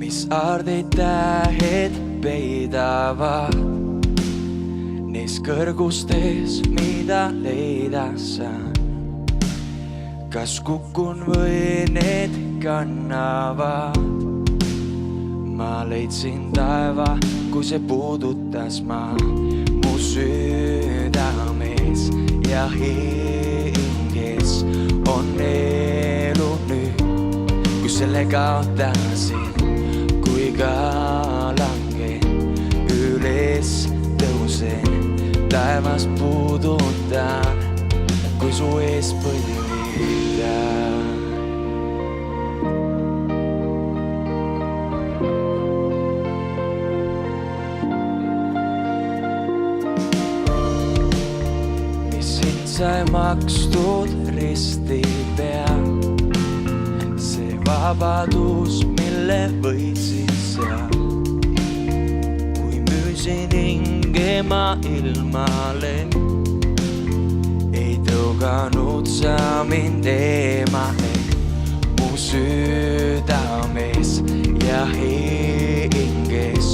mis ardeid tähed peidavad neis kõrgustes, mida leida saan. Kas kukun või need kannavad? Ma leidsin taeva, kui see puudutas ma mu südames ja hinges on elu nüüd, kui selle kaotasin, kui ka langen üles tõusen, taevas puudutan, kui su ees põlvitan. Mis hind sai makstud risti peal, see vabadus, mille võitsin seal, kui müüsin hinge ma ilmale, ei tõuganud sa mind eemale. Mu südames ja hinges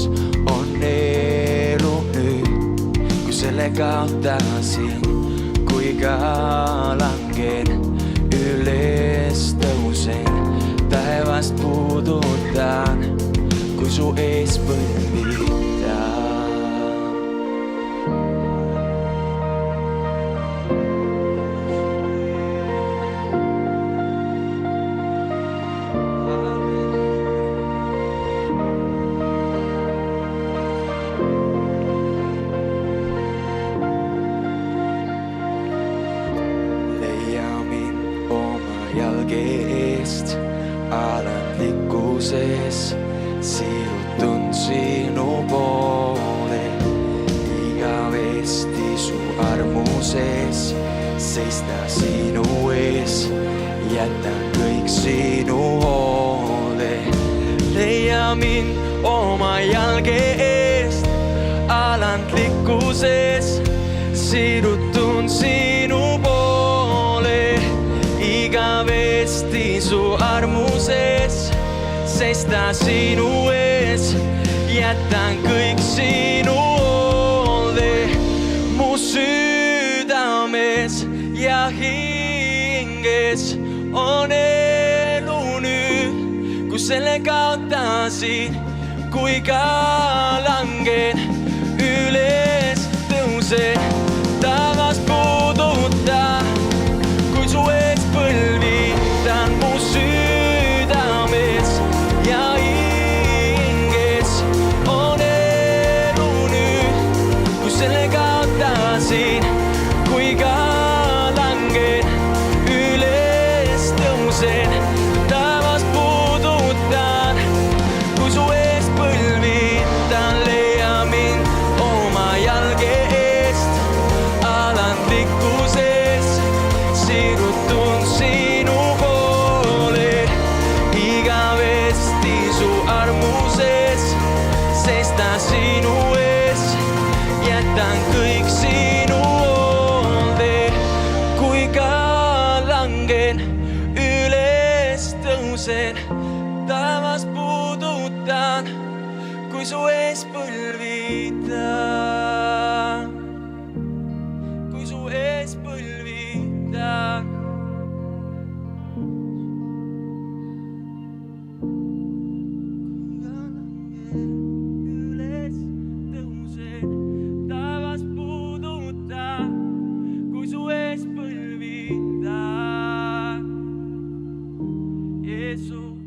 on elu nüüd, kui selle kaotasin, kui ka langen üles tõusen, taevast puudutan, kui su ees põlvitan. Jalge eest alandlikkuses siirutun sinu poole, igavesti su armuses seista sinu ees, jätan kõik sinu hoole. Leia mind oma jalge eest alandlikkuses, siirutun sinu poole, igavesti su armuses seista sinu ees, jätan kõik sinu hoolde. Mu südames ja hinges on elu nüüd, kui selle kaotasin, kui ka langen üles tõusen, taevas puudutan, kui su ees põlvitan. Mu südames ja hinges on elu nüüd, kui selle kaotasin, kui ka langen üles tõusen, taevas puudutan, kui su ees põlvitan. Leia mind oma jalge eest alandlikkuses, siirutun sinu poole, igavesti su armuses seista sinu ees, jätan kõik sinu hoolde, kui ka langen üles tõusen, taevas puudutan, kui su ees põlvitan, kui su ees põlvitan. Üles tõusen, taevas puudutan, kui su ees põlvitan. Jeesus.